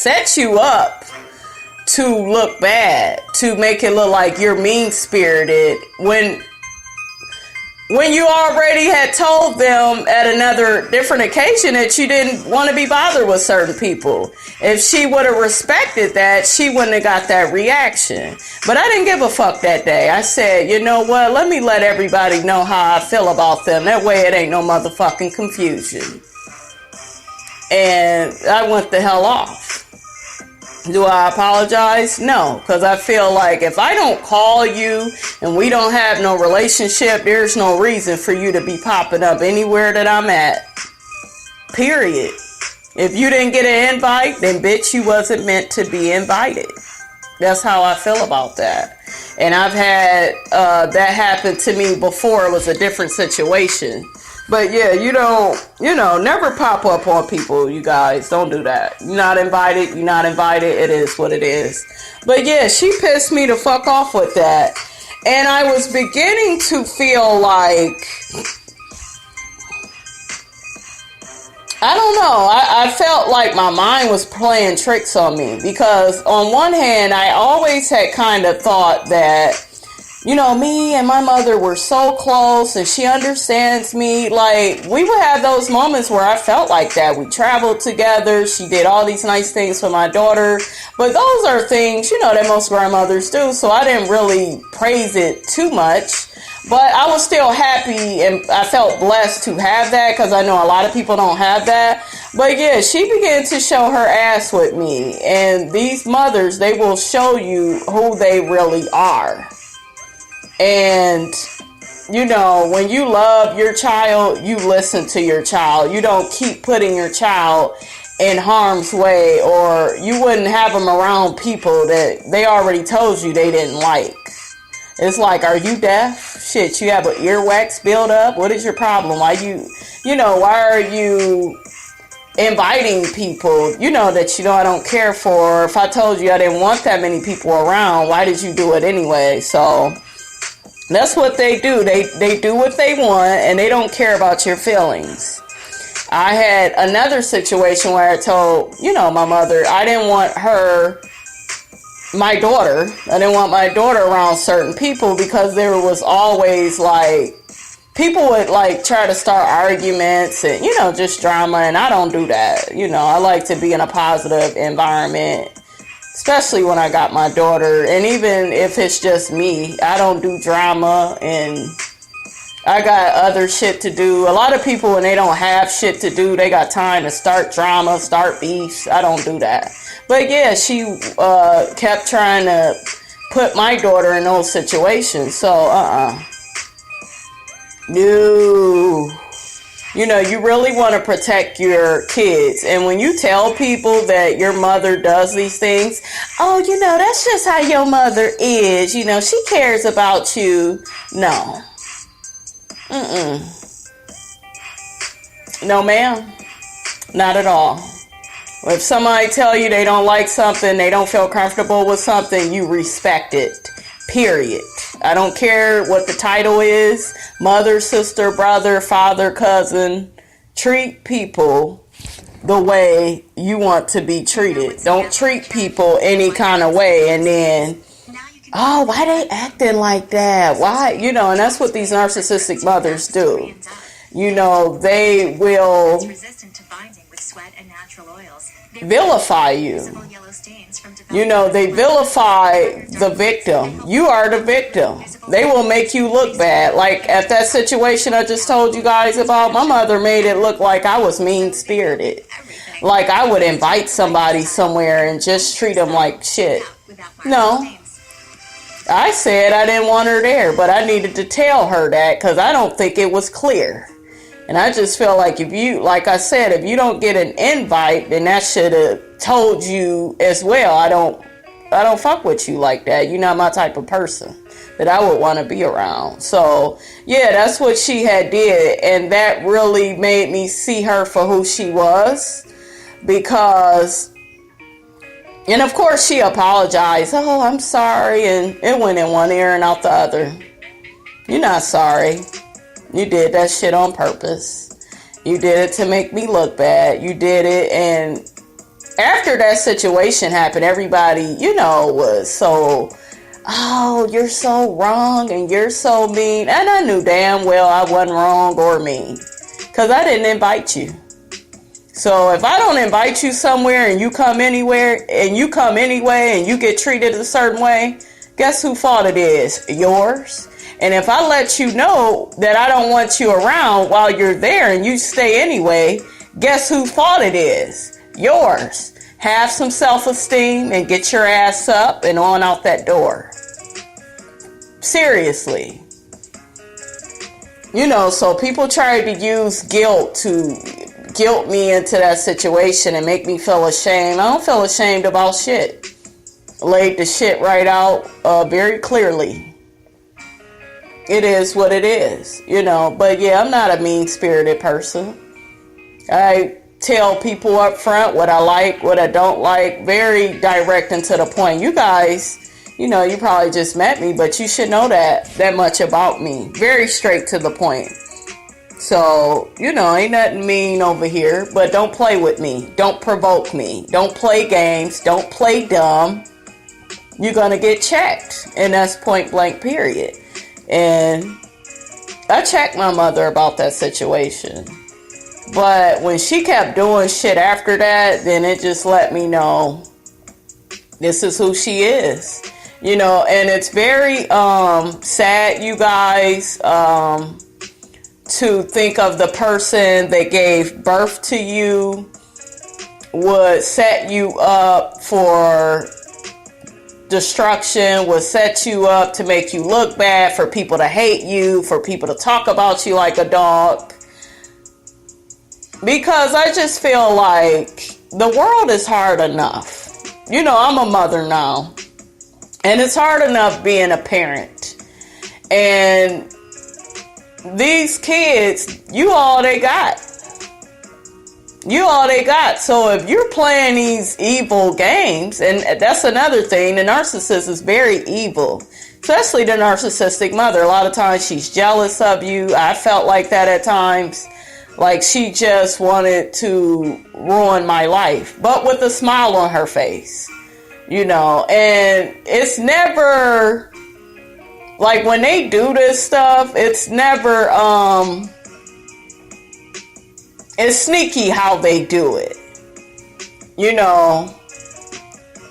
set you up to look bad, to make it look like you're mean-spirited when you already had told them at another different occasion that you didn't want to be bothered with certain people. If she would have respected that, she wouldn't have got that reaction. But I didn't give a fuck that day. I said, you know what? Let me let everybody know how I feel about them. That way it ain't no motherfucking confusion. And I went the hell off. Do I apologize? No, because I feel like if I don't call you and we don't have no relationship, there's no reason for you to be popping up anywhere that I'm at. Period. If you didn't get an invite, then bitch, you wasn't meant to be invited. That's how I feel about that. And I've had that happen to me before. It was a different situation. But yeah, you don't, never pop up on people, you guys. Don't do that. You're not invited. You're not invited. It is what it is. But yeah, she pissed me the fuck off with that. And I was beginning to feel like, I don't know. I felt like my mind was playing tricks on me. Because on one hand, I always had kind of thought that, me and my mother were so close and she understands me. Like, we would have those moments where I felt like that. We traveled together. She did all these nice things for my daughter. But those are things, that most grandmothers do. So I didn't really praise it too much. But I was still happy and I felt blessed to have that because I know a lot of people don't have that. But yeah, she began to show her ass with me. And these mothers, they will show you who they really are. And, when you love your child, you listen to your child. You don't keep putting your child in harm's way, or you wouldn't have them around people that they already told you they didn't like. It's like, are you deaf? Shit, you have an earwax build-up? What is your problem? Why why are you inviting people, that I don't care for? If I told you I didn't want that many people around, why did you do it anyway? So that's what they do. They do what they want, and they don't care about your feelings. I had another situation where I told, my mother, I didn't want my daughter around certain people because there was always, people would, try to start arguments and, just drama, and I don't do that. I like to be in a positive environment. Especially when I got my daughter. And even if it's just me, I don't do drama. And I got other shit to do. A lot of people, when they don't have shit to do, they got time to start drama, start beefs. I don't do that. But yeah, she kept trying to put my daughter in those situations. So, no. You really want to protect your kids. And when you tell people that your mother does these things, oh, that's just how your mother is. She cares about you. No. No, ma'am. Not at all. If somebody tell you they don't like something, they don't feel comfortable with something, you respect it. Period. I don't care what the title is. Mother, sister, brother, father, cousin. Treat people the way you want to be treated. Don't treat people any kind of way and then, oh, why they acting like that? Why? And that's what these narcissistic mothers do. They will vilify you. They vilify the victim. You are the victim. They will make you look bad. Like at that situation I just told you guys about, my mother made it look like I was mean-spirited. Like I would invite somebody somewhere and just treat them like shit. No. I said I didn't want her there, but I needed to tell her that because I don't think it was clear. And I just feel like if you don't get an invite, then that should have told you as well. I don't fuck with you like that. You're not my type of person that I would want to be around. So yeah, that's what she had did. And that really made me see her for who she was, because, and of course she apologized. Oh, I'm sorry. And it went in one ear and out the other. You're not sorry. You did that shit on purpose. You did it to make me look bad. You did it, and after that situation happened, everybody, was so, oh, you're so wrong and you're so mean. And I knew damn well I wasn't wrong or mean because I didn't invite you. So if I don't invite you somewhere and you come anywhere and you come anyway and you get treated a certain way, guess whose fault it is? Yours. And if I let you know that I don't want you around while you're there and you stay anyway, guess whose fault it is? Yours. Have some self-esteem and get your ass up and on out that door. Seriously. So people try to use guilt to guilt me into that situation and make me feel ashamed. I don't feel ashamed about shit. Laid the shit right out very clearly. It is what it is, But yeah, I'm not a mean-spirited person. I tell people up front what I like, what I don't like, very direct and to the point. You guys, you probably just met me, but you should know that much about me. Very straight to the point. So, ain't nothing mean over here, but don't play with me. Don't provoke me. Don't play games. Don't play dumb. You're going to get checked. And that's point blank, period. And I checked my mother about that situation. But when she kept doing shit after that, then it just let me know this is who she is. And it's very sad, you guys, to think of the person that gave birth to you would set you up for destruction, would set you up to make you look bad, for people to hate you, for people to talk about you like a dog. Because I just feel like the world is hard enough. I'm a mother now. And it's hard enough being a parent. And these kids, you all they got. You all they got. So if you're playing these evil games, and that's another thing, the narcissist is very evil. Especially the narcissistic mother. A lot of times she's jealous of you. I felt like that at times. Like she just wanted to ruin my life. But with a smile on her face. And it's never... Like when they do this stuff, it's never, it's sneaky how they do it.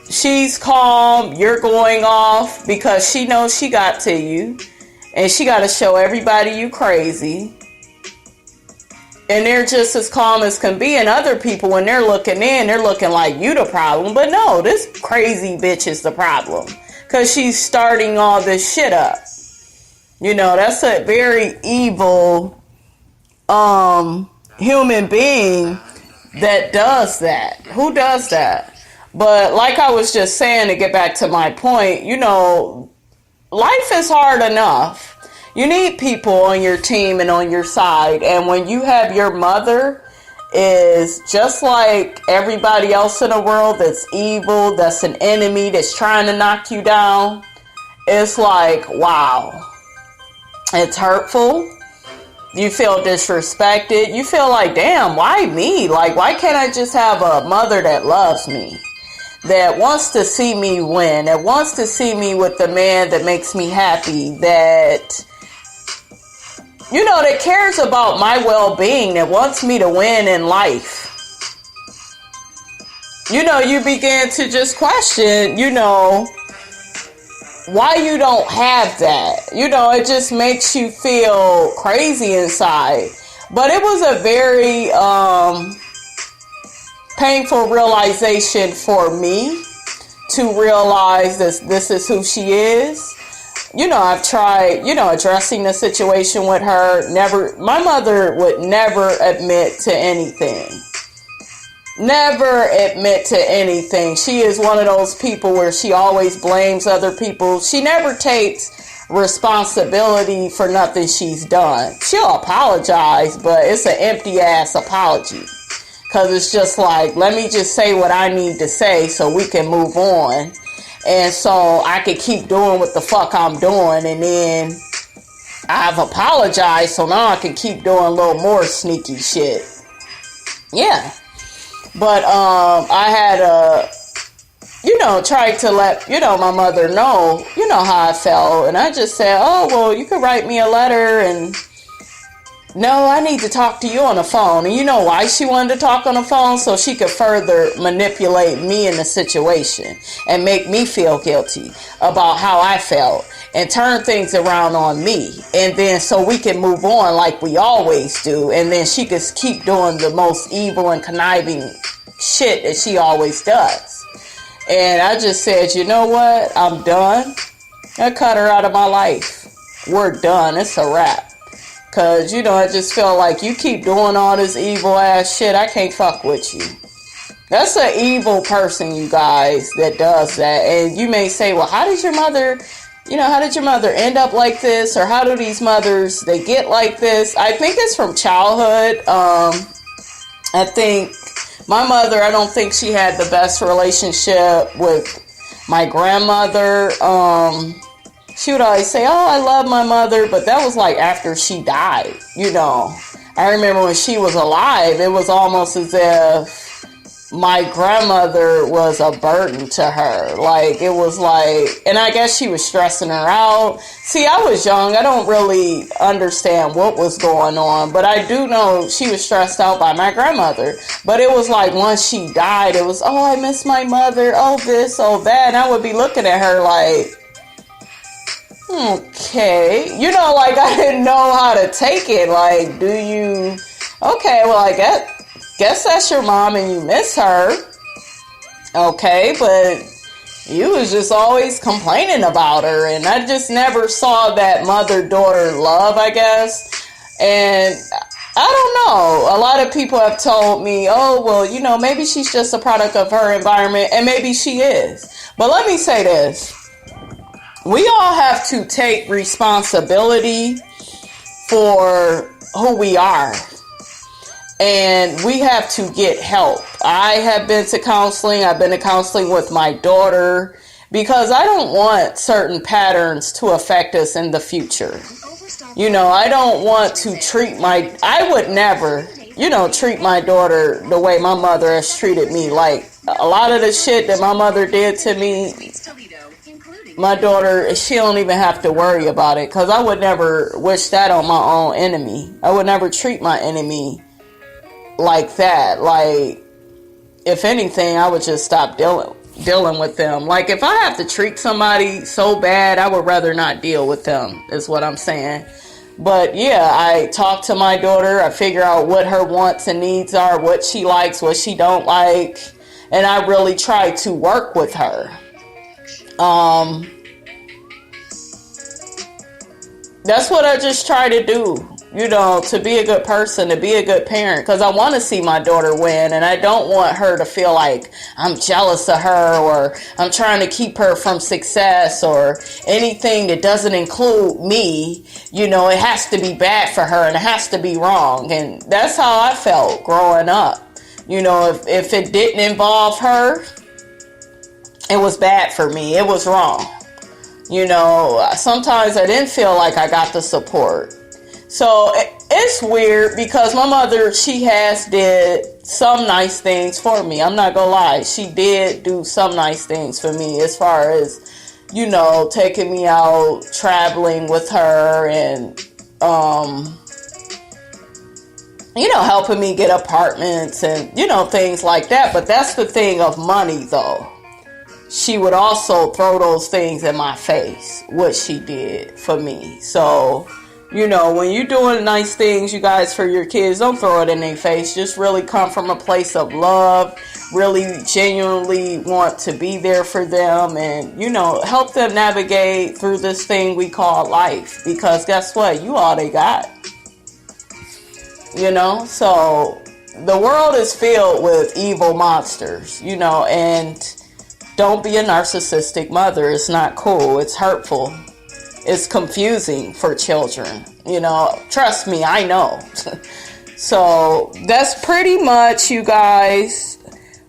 She's calm, you're going off because she knows she got to you. And she got to show everybody you crazy. And they're just as calm as can be. And other people, when they're looking in, they're looking like you the problem. But no, this crazy bitch is the problem. Because she's starting all this shit up. That's a very evil human being that does that. Who does that? But like I was just saying, to get back to my point, life is hard enough. You need people on your team and on your side. And when you have your mother is just like everybody else in the world that's evil, that's an enemy, that's trying to knock you down, it's like, wow. It's hurtful. You feel disrespected. You feel like, damn, why me? Like, why can't I just have a mother that loves me? That wants to see me win. That wants to see me with the man that makes me happy. That, that cares about my well-being. That wants me to win in life. You begin to just question, why you don't have that. It just makes you feel crazy inside. But it was a very painful realization for me to realize this is who she is. I've tried, addressing the situation with her. My mother would never admit to anything. Never admit to anything. She is one of those people where she always blames other people. She never takes responsibility for nothing she's done. She'll apologize, but it's an empty ass apology. Because it's just like, let me just say what I need to say so we can move on. And so I can keep doing what the fuck I'm doing. And then I've apologized, so now I can keep doing a little more sneaky shit. Yeah. But I had tried to let, my mother know, how I felt. And I just said, oh, well, you could write me a letter, and no, I need to talk to you on the phone. And you know why she wanted to talk on the phone? So she could further manipulate me in the situation and make me feel guilty about how I felt and turn things around on me. And then so we can move on like we always do. And then she could keep doing the most evil and conniving shit that she always does. And I just said, you know what? I'm done. I cut her out of my life. We're done. It's a wrap. Because, I just feel like you keep doing all this evil ass shit. I can't fuck with you. That's an evil person, you guys, that does that. And you may say, well, how did your mother end up like this? Or how do these mothers, they get like this? I think it's from childhood. I think my mother, I don't think she had the best relationship with my grandmother. She would always say, oh, I love my mother, but that was like after she died, I remember when she was alive, it was almost as if my grandmother was a burden to her. Like, it was like, and I guess she was stressing her out. See, I was young. I don't really understand what was going on, but I do know she was stressed out by my grandmother. But it was like once she died, it was, oh, I miss my mother. Oh, this, oh, that. And I would be looking at her like, okay, like I didn't know how to take it. Like, okay, well, I guess that's your mom and you miss her. Okay, but you was just always complaining about her, and I just never saw that mother-daughter love, I guess. And I don't know. A lot of people have told me, oh, well, maybe she's just a product of her environment, and maybe she is. But let me say this. We all have to take responsibility for who we are. And we have to get help. I have been to counseling. I've been to counseling with my daughter because I don't want certain patterns to affect us in the future. I don't want to I would never, treat my daughter the way my mother has treated me. Like, a lot of the shit that my mother did to me, my daughter, she don't even have to worry about it, because I would never wish that on my own enemy. I would never treat my enemy like that. Like, if anything, I would just stop dealing with them. Like, if I have to treat somebody so bad, I would rather not deal with them, is what I'm saying. But yeah, I talk to my daughter. I figure out what her wants and needs are, what she likes, what she don't like, and I really try to work with her. That's what I just try to do, to be a good person, to be a good parent, because I want to see my daughter win, and I don't want her to feel like I'm jealous of her, or I'm trying to keep her from success, or anything that doesn't include me. It has to be bad for her, and it has to be wrong. And that's how I felt growing up. If it didn't involve her, it was bad for me. It was wrong. Sometimes I didn't feel like I got the support. So it's weird, because my mother, she has did some nice things for me. I'm not gonna lie. She did do some nice things for me, as far as, taking me out, traveling with her, and, helping me get apartments and, things like that. But that's the thing of money, though. She would also throw those things in my face, what she did for me. So, when you're doing nice things, you guys, for your kids, don't throw it in their face. Just really come from a place of love, really genuinely want to be there for them, and, help them navigate through this thing we call life. Because guess what? You all they got. So the world is filled with evil monsters, and don't be a narcissistic mother. It's not cool. It's hurtful. It's confusing for children. Trust me, I know. So that's pretty much, you guys,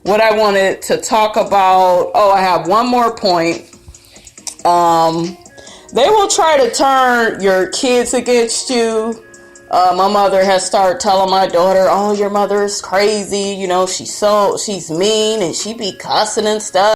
what I wanted to talk about. Oh, I have one more point. They will try to turn your kids against you. My mother has started telling my daughter, "Oh, your mother is crazy. You know, she's mean and she be cussing and stuff."